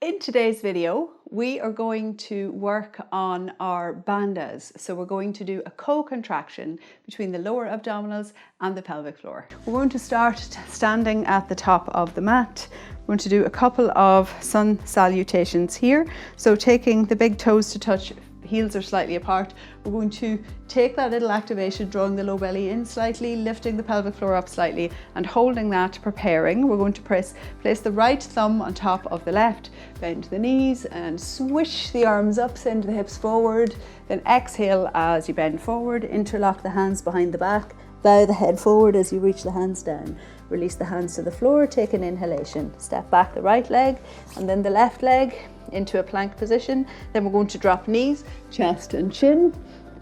In today's video, we are going to work on our bandhas. So we're going to do a co-contraction between the lower abdominals and the pelvic floor. We're going to start standing at the top of the mat. We're going to do a couple of sun salutations here. So taking the big toes to touch, heels are slightly apart. We're going to take that little activation, drawing the low belly in slightly, lifting the pelvic floor up slightly and holding that, preparing. We're going to place the right thumb on top of the left, bend the knees and swish the arms up, send the hips forward. Then exhale as you bend forward, interlock the hands behind the back, bow the head forward as you reach the hands down. Release the hands to the floor, take an inhalation. Step back the right leg and then the left leg into a plank position. Then we're going to drop knees, chest and chin,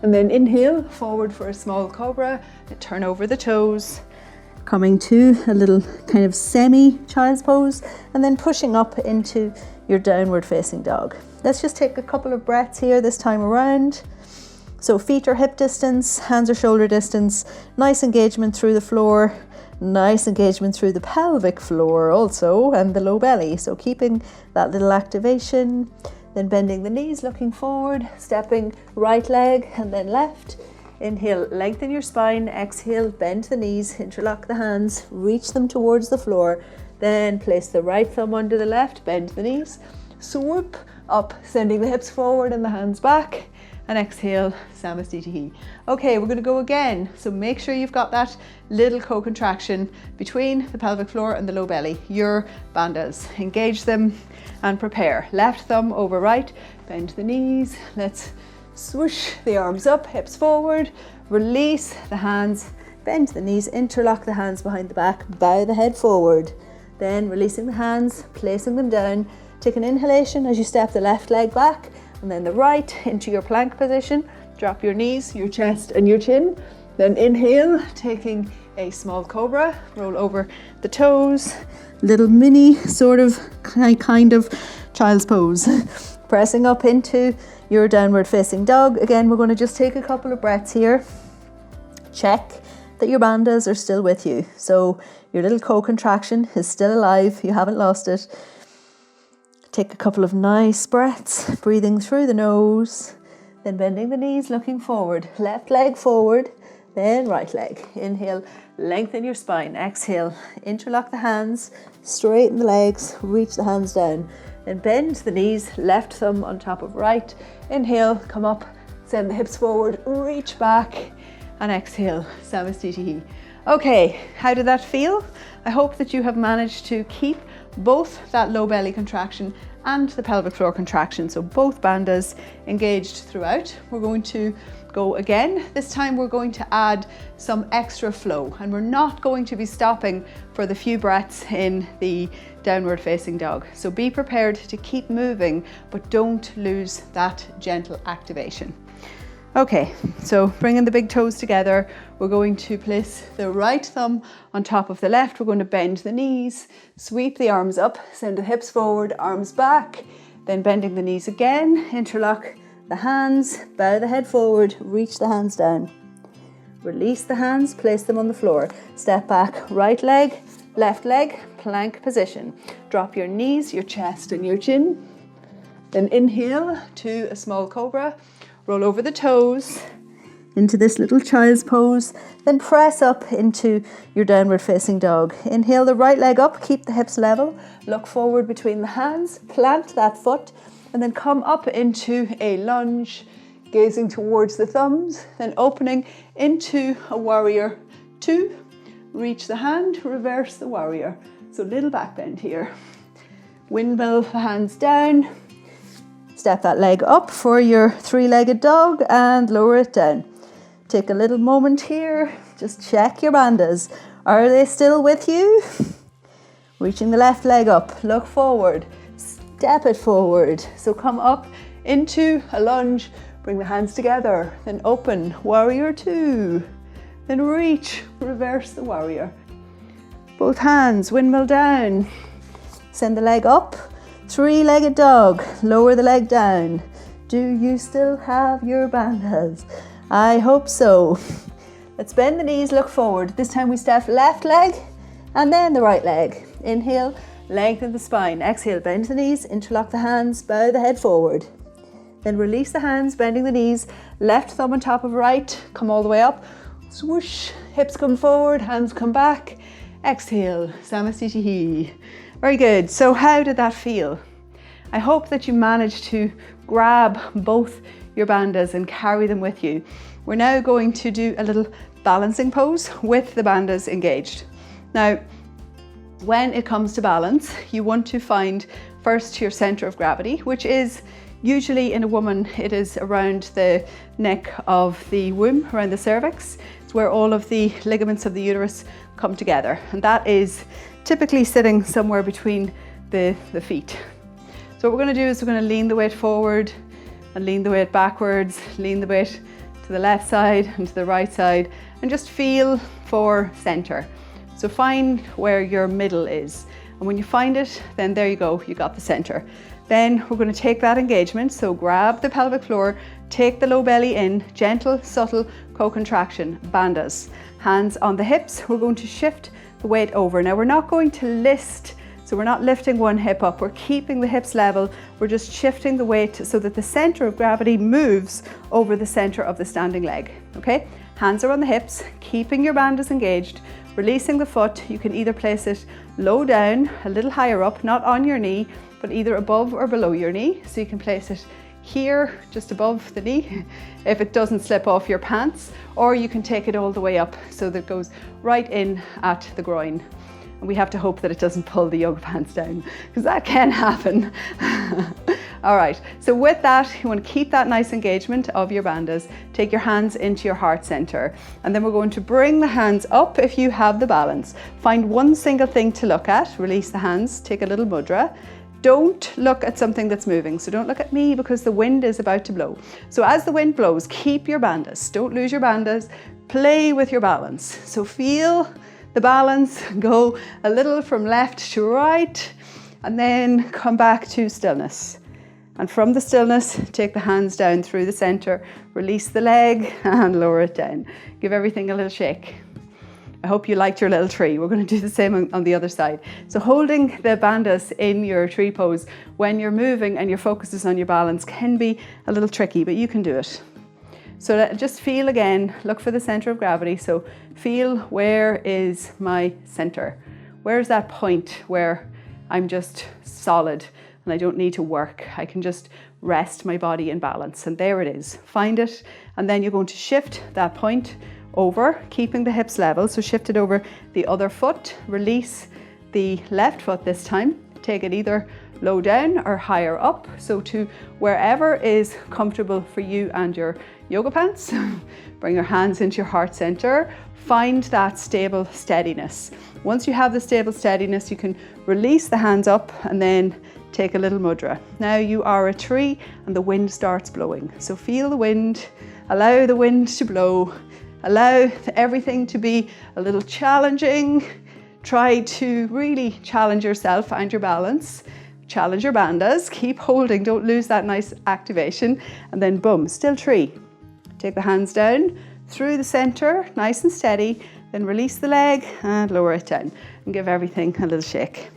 and then inhale forward for a small cobra and turn over the toes, coming to a little kind of semi child's pose and then pushing up into your downward facing dog. Let's just take a couple of breaths here this time around. So feet are hip distance, hands are shoulder distance, nice engagement through the floor, nice engagement through the pelvic floor also, and the low belly. So keeping that little activation, then bending the knees, looking forward, stepping right leg and then left. Inhale, lengthen your spine, exhale, bend the knees, interlock the hands, reach them towards the floor, then place the right thumb under the left, bend the knees, swoop up, sending the hips forward and the hands back, and exhale, Salutation. Okay, we're going to go again. So make sure you've got that little co-contraction between the pelvic floor and the low belly, your bandhas. Engage them and prepare. Left thumb over right, bend the knees. Let's swoosh the arms up, hips forward, release the hands, bend the knees, interlock the hands behind the back, bow the head forward. Then releasing the hands, placing them down. Take an inhalation as you step the left leg back, and then the right into your plank position. Drop your knees, your chest and your chin. Then inhale, taking a small cobra, roll over the toes, little mini sort of kind of child's pose. Pressing up into your downward facing dog. Again, we're going to just take a couple of breaths here. Check that your bandhas are still with you. So your little co-contraction is still alive, you haven't lost it. Take a couple of nice breaths, breathing through the nose, then bending the knees, looking forward. Left leg forward, then right leg. Inhale, lengthen your spine. Exhale, interlock the hands, straighten the legs, reach the hands down. Then bend the knees, left thumb on top of right. Inhale, come up, send the hips forward, reach back, and exhale, Salutation. Okay, how did that feel? I hope that you have managed to keep both that low belly contraction and the pelvic floor contraction, so both bandhas engaged throughout. We're going to go again. This time we're going to add some extra flow, and we're not going to be stopping for the few breaths in the downward facing dog. So be prepared to keep moving, but don't lose that gentle activation. Okay, so bringing the big toes together, we're going to place the right thumb on top of the left. We're going to bend the knees, sweep the arms up, send the hips forward, arms back, then bending the knees again, interlock the hands, bow the head forward, reach the hands down. Release the hands, place them on the floor. Step back, right leg, left leg, plank position. Drop your knees, your chest and your chin. Then inhale to a small cobra. Roll over the toes into this little child's pose, then press up into your downward facing dog. Inhale the right leg up, keep the hips level, look forward between the hands, plant that foot, and then come up into a lunge, gazing towards the thumbs, then opening into a warrior two, reach the hand, reverse the warrior. So little back bend here. Windmill the hands down. Step that leg up for your three-legged dog and lower it down. Take a little moment here, just check your bandhas. Are they still with you? Reaching the left leg up, look forward, step it forward. So come up into a lunge, bring the hands together, then open, warrior two. Then reach, reverse the warrior. Both hands, windmill down. Send the leg up. Three-legged dog, lower the leg down. Do you still have your bandhas? I hope so. Let's bend the knees, look forward. This time we step left leg and then the right leg. Inhale, lengthen the spine. Exhale, bend the knees, interlock the hands, bow the head forward. Then release the hands, bending the knees, left thumb on top of right, come all the way up, swoosh, hips come forward, hands come back, exhale, Samasthiti. Very good. So how did that feel? I hope that you managed to grab both your bandhas and carry them with you. We're now going to do a little balancing pose with the bandhas engaged. Now, when it comes to balance, you want to find first your center of gravity, which is usually in a woman, it is around the neck of the womb, around the cervix. It's where all of the ligaments of the uterus come together. And that is typically sitting somewhere between the feet. So what we're going to do is we're going to lean the weight forward and lean the weight backwards, lean the weight to the left side and to the right side, and just feel for center. So find where your middle is. And when you find it, then there you go, you got the center. Then we're going to take that engagement, so grab the pelvic floor, take the low belly in, gentle, subtle co-contraction, bandhas. Hands on the hips, we're going to shift the weight over. Now we're not going to lift, so we're not lifting one hip up, we're keeping the hips level, we're just shifting the weight so that the center of gravity moves over the center of the standing leg, okay? Hands are on the hips, keeping your bandhas engaged, releasing the foot. You can either place it low down, a little higher up, not on your knee, but either above or below your knee. So you can place it here, just above the knee, if it doesn't slip off your pants, or you can take it all the way up so that it goes right in at the groin. And we have to hope that it doesn't pull the yoga pants down, because that can happen. All right, so with that, you want to keep that nice engagement of your bandhas. Take your hands into your heart center, and then we're going to bring the hands up if you have the balance. Find one single thing to look at, release the hands, take a little mudra. Don't look at something that's moving. So don't look at me because the wind is about to blow. So as the wind blows, keep your bandhas. Don't lose your bandhas. Play with your balance. So feel the balance, go a little from left to right, and then come back to stillness. And from the stillness, take the hands down through the center, release the leg and lower it down. Give everything a little shake. I hope you liked your little tree. We're going to do the same on the other side. So holding the bandhas in your tree pose when you're moving and your focus is on your balance can be a little tricky, but you can do it. So just feel again, look for the center of gravity. So feel, where is my center? Where's that point where I'm just solid and I don't need to work? I can just rest my body in balance. And there it is. Find it. And then you're going to shift that point over, keeping the hips level. So shift it over the other foot, release the left foot this time. Take it either low down or higher up. So to wherever is comfortable for you and your yoga pants. Bring your hands into your heart center. Find that stable steadiness. Once you have the stable steadiness, you can release the hands up and then take a little mudra. Now you are a tree and the wind starts blowing. So feel the wind, allow the wind to blow. Allow everything to be a little challenging. Try to really challenge yourself and your balance. Challenge your bandhas. Keep holding. Don't lose that nice activation. And then boom, still tree. Take the hands down through the center, nice and steady. Then release the leg and lower it down. And give everything a little shake.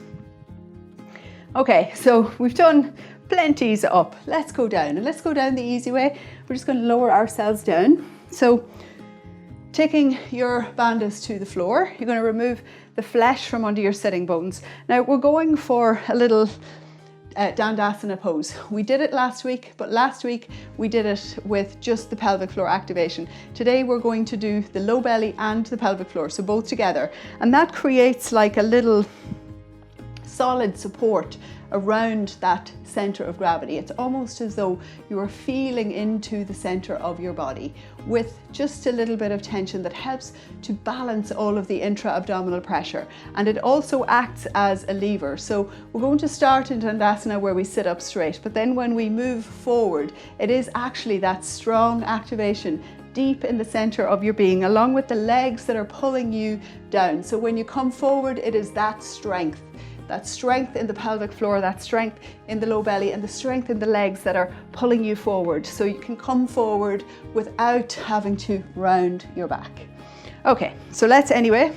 Okay, so we've done plenties up. Let's go down. And let's go down the easy way. We're just going to lower ourselves down. So taking your bandhas to the floor, you're going to remove the flesh from under your sitting bones. Now we're going for a little Dandasana pose. We did it last week, but last week we did it with just the pelvic floor activation. Today we're going to do the low belly and the pelvic floor, so both together. And that creates like a little solid support around that center of gravity. It's almost as though you are feeling into the center of your body with just a little bit of tension that helps to balance all of the intra-abdominal pressure. And it also acts as a lever. So we're going to start in Dandasana where we sit up straight, but then when we move forward, it is actually that strong activation deep in the center of your being, along with the legs that are pulling you down. So when you come forward, it is that strength in the pelvic floor, that strength in the low belly, and the strength in the legs that are pulling you forward. So you can come forward without having to round your back. Okay, so let's anyway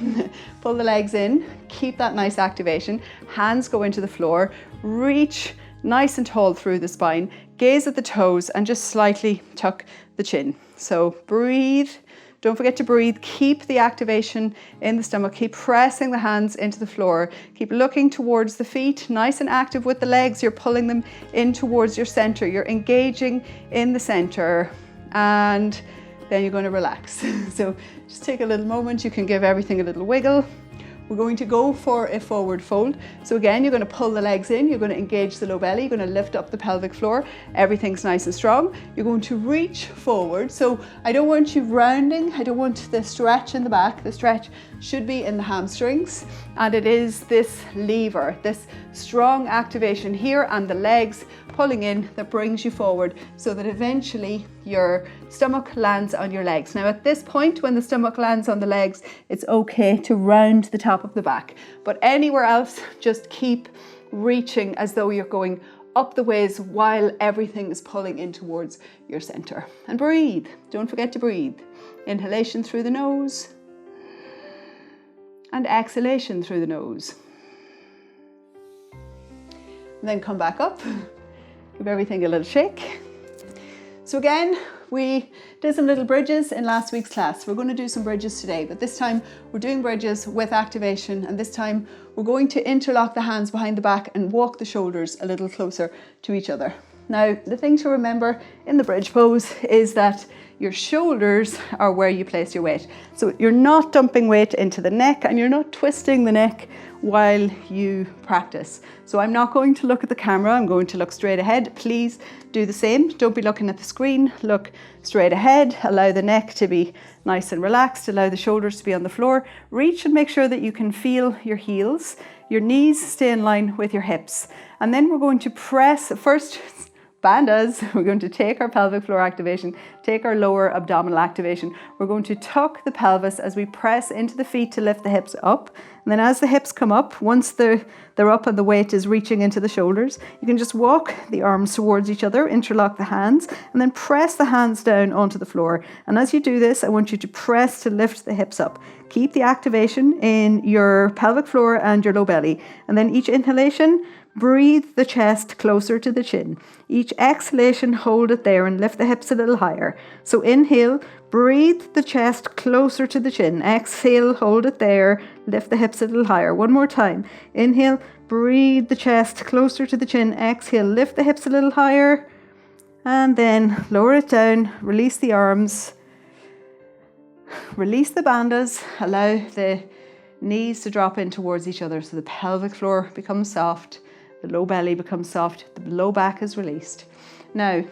pull the legs in, keep that nice activation, hands go into the floor, reach nice and tall through the spine, gaze at the toes and just slightly tuck the chin. So breathe, don't forget to breathe, keep the activation in the stomach, keep pressing the hands into the floor, keep looking towards the feet, nice and active with the legs, you're pulling them in towards your center, you're engaging in the center, and then you're going to relax. So just take a little moment, you can give everything a little wiggle. We're going to go for a forward fold. So again, you're going to pull the legs in, you're going to engage the low belly, you're going to lift up the pelvic floor, everything's nice and strong. You're going to reach forward. So I don't want you rounding, I don't want the stretch in the back. The stretch should be in the hamstrings, and it is this lever, this strong activation here and the legs pulling in that brings you forward so that eventually your stomach lands on your legs. Now at this point, when the stomach lands on the legs, it's okay to round the top of the back, but anywhere else, just keep reaching as though you're going up the ways while everything is pulling in towards your center. And breathe, don't forget to breathe. Inhalation through the nose and exhalation through the nose. And then come back up. Give everything a little shake. So again, we did some little bridges in last week's class. We're going to do some bridges today, but this time we're doing bridges with activation, and this time we're going to interlock the hands behind the back and walk the shoulders a little closer to each other. Now, the thing to remember in the bridge pose is that your shoulders are where you place your weight. So you're not dumping weight into the neck and you're not twisting the neck while you practice. So I'm not going to look at the camera, I'm going to look straight ahead. Please do the same. Don't be looking at the screen, look straight ahead. Allow the neck to be nice and relaxed, allow the shoulders to be on the floor. Reach and make sure that you can feel your heels. Your knees stay in line with your hips. And then we're going to press, first bandhas, we're going to take our pelvic floor activation, take our lower abdominal activation. We're going to tuck the pelvis as we press into the feet to lift the hips up. And then as the hips come up, once they're up and the weight is reaching into the shoulders, you can just walk the arms towards each other, interlock the hands, and then press the hands down onto the floor. And as you do this, I want you to press to lift the hips up. Keep the activation in your pelvic floor and your low belly. And then each inhalation, breathe the chest closer to the chin. Each exhalation, hold it there and lift the hips a little higher. So inhale, breathe the chest closer to the chin. Exhale, hold it there, lift the hips a little higher. One more time. Inhale, breathe the chest closer to the chin. Exhale, lift the hips a little higher. And then lower it down, release the arms. Release the bandhas, allow the knees to drop in towards each other so the pelvic floor becomes soft. The low belly becomes soft, the low back is released. Now,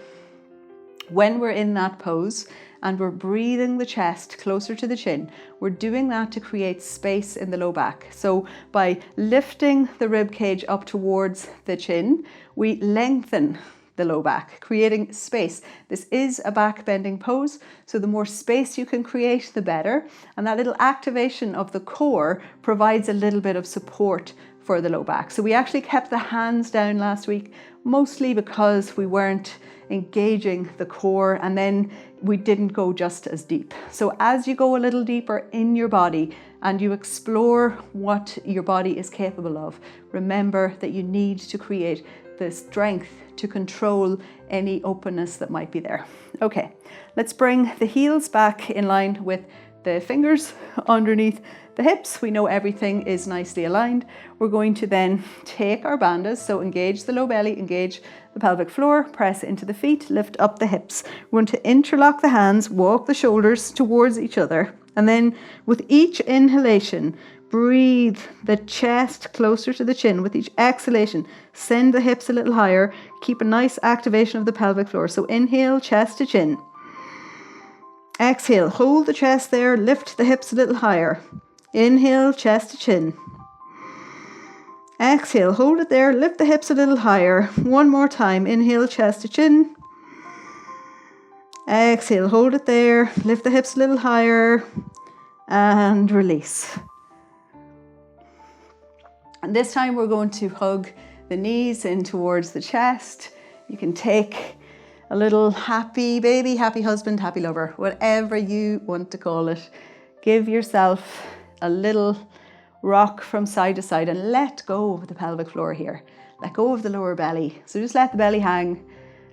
when we're in that pose and we're breathing the chest closer to the chin, we're doing that to create space in the low back. So by lifting the rib cage up towards the chin, we lengthen the low back, creating space. This is a back bending pose, so the more space you can create, the better. And that little activation of the core provides a little bit of support for the low back. So we actually kept the hands down last week, mostly because we weren't engaging the core, and then we didn't go just as deep. So as you go a little deeper in your body and you explore what your body is capable of, remember that you need to create the strength to control any openness that might be there. Okay, let's bring the heels back in line with the fingers underneath the hips. We know everything is nicely aligned. We're going to then take our bandhas, so engage the low belly, engage the pelvic floor, press into the feet, lift up the hips. We're going to interlock the hands, walk the shoulders towards each other, and then with each inhalation, breathe the chest closer to the chin. With each exhalation, send the hips a little higher. Keep a nice activation of the pelvic floor. So inhale, chest to chin. Exhale, hold the chest there, lift the hips a little higher. Inhale, chest to chin. Exhale, hold it there, lift the hips a little higher. One more time, inhale, chest to chin. Exhale, hold it there, lift the hips a little higher, and release. And this time we're going to hug the knees in towards the chest. You can take a little happy baby, happy husband, happy lover, whatever you want to call it. Give yourself a little rock from side to side and let go of the pelvic floor here. Let go of the lower belly. So just let the belly hang,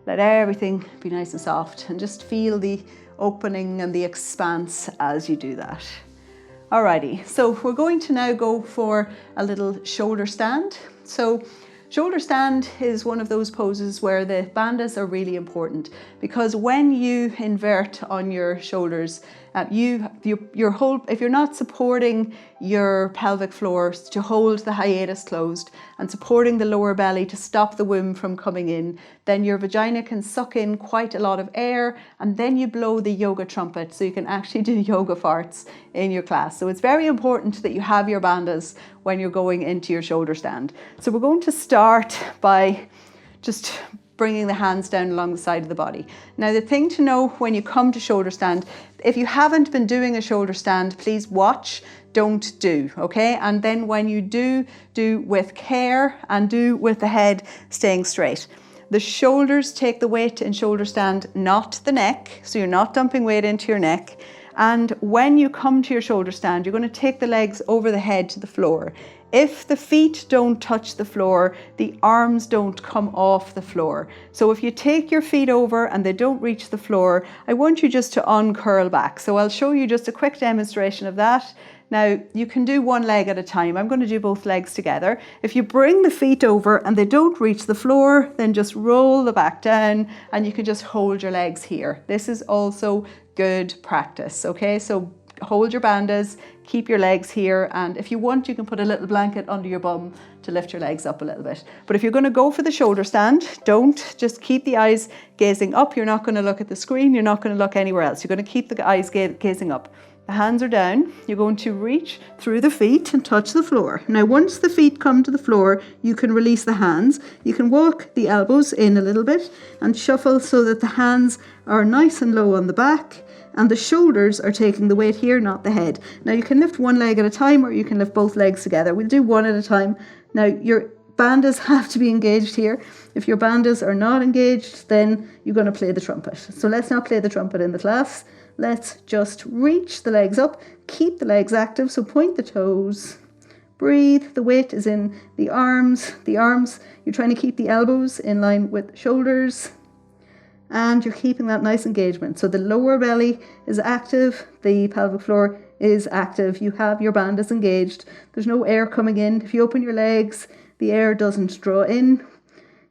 let everything be nice and soft, and just feel the opening and the expanse as you do that. Alrighty, so we're going to now go for a little shoulder stand. So shoulder stand is one of those poses where the bandhas are really important, because when you invert on your shoulders, if you're not supporting your pelvic floor to hold the hiatus closed and supporting the lower belly to stop the womb from coming in, then your vagina can suck in quite a lot of air, and then you blow the yoga trumpet, so you can actually do yoga farts in your class. So it's very important that you have your bandhas when you're going into your shoulder stand. So we're going to start by just bringing the hands down along the side of the body. Now, the thing to know when you come to shoulder stand, if you haven't been doing a shoulder stand, please watch, don't do, okay? And then when you do with care and do with the head staying straight. The shoulders take the weight in shoulder stand, not the neck, so you're not dumping weight into your neck. And when you come to your shoulder stand, you're going to take the legs over the head to the floor. If the feet don't touch the floor, the arms don't come off the floor. So if you take your feet over and they don't reach the floor, I want you just to uncurl back. So I'll show you just a quick demonstration of that. Now, you can do one leg at a time. I'm going to do both legs together. If you bring the feet over and they don't reach the floor, then just roll the back down and you can just hold your legs here. This is also good practice, okay? So hold your bandhas, keep your legs here, and if you want, you can put a little blanket under your bum to lift your legs up a little bit. But if you're going to go for the shoulder stand, don't just keep the eyes gazing up. You're not going to look at the screen. You're not going to look anywhere else. You're going to keep the eyes gazing up. The hands are down. You're going to reach through the feet and touch the floor. Now, once the feet come to the floor, you can release the hands. You can walk the elbows in a little bit and shuffle so that the hands are nice and low on the back, and the shoulders are taking the weight here, not the head. Now, you can lift one leg at a time, or you can lift both legs together. We'll do one at a time. Now, your bandhas have to be engaged here. If your bandhas are not engaged, then you're going to play the trumpet. So let's not play the trumpet in the class. Let's just reach the legs up, keep the legs active, so point the toes, breathe, the weight is in the arms, you're trying to keep the elbows in line with the shoulders, and you're keeping that nice engagement. So the lower belly is active, the pelvic floor is active, you have your bandhas engaged, there's no air coming in. If you open your legs, the air doesn't draw in,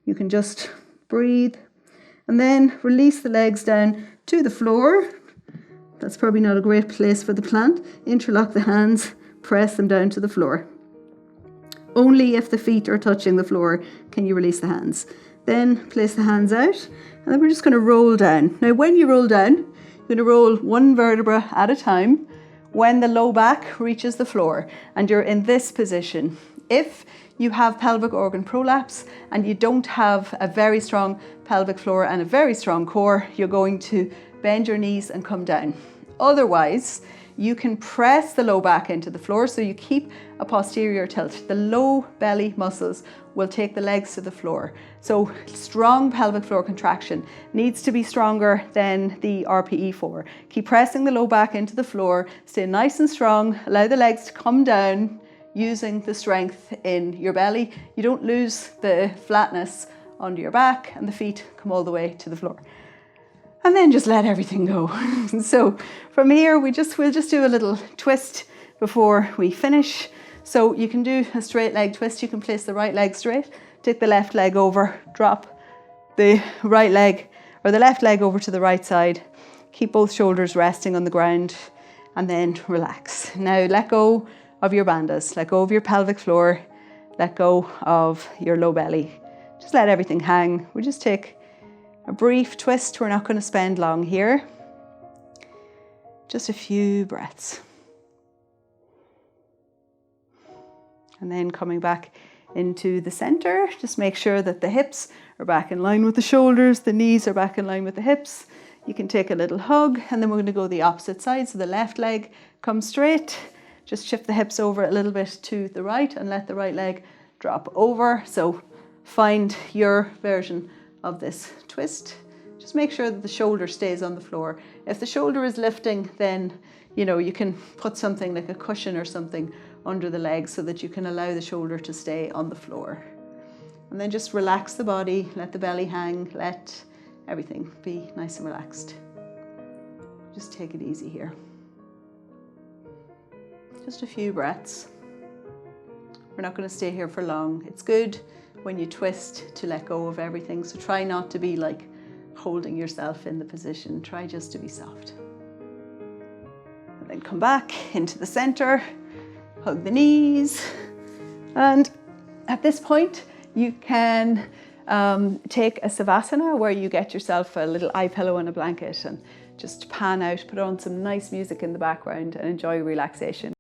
you can just breathe, and then release the legs down to the floor. That's probably not a great place for the plant. Interlock the hands, press them down to the floor. Only if the feet are touching the floor can you release the hands. Then place the hands out, and then we're just going to roll down. Now, when you roll down, you're going to roll one vertebra at a time when the low back reaches the floor, and you're in this position. If you have pelvic organ prolapse and you don't have a very strong pelvic floor and a very strong core, you're going to bend your knees and come down. Otherwise, you can press the low back into the floor, so you keep a posterior tilt. The low belly muscles will take the legs to the floor. So strong pelvic floor contraction needs to be stronger than the RPE4. Keep pressing the low back into the floor, stay nice and strong, allow the legs to come down using the strength in your belly. You don't lose the flatness under your back, and the feet come all the way to the floor. And then just let everything go. So from here, we'll just do a little twist before we finish. So you can do a straight leg twist. You can place the right leg straight, take the left leg over, drop the right leg or the left leg over to the right side. Keep both shoulders resting on the ground, and then relax. Now let go of your bandhas, let go of your pelvic floor, let go of your low belly. Just let everything hang. We'll just take a brief twist. We're not going to spend long here. Just a few breaths. And then coming back into the center, just make sure that the hips are back in line with the shoulders, the knees are back in line with the hips. You can take a little hug, and then we're going to go the opposite side. So the left leg comes straight. Just shift the hips over a little bit to the right and let the right leg drop over. So find your version of this twist. Just make sure that the shoulder stays on the floor. If the shoulder is lifting, then you can put something like a cushion or something under the legs so that you can allow the shoulder to stay on the floor. And then just relax the body, let the belly hang, let everything be nice and relaxed. Just take it easy here. Just a few breaths. We're not going to stay here for long. It's good when you twist to let go of everything, so try not to be like holding yourself in the position. Try just to be soft. And then come back into the center, hug the knees, and at this point you can take a savasana where you get yourself a little eye pillow and a blanket and just pan out, put on some nice music in the background and enjoy relaxation.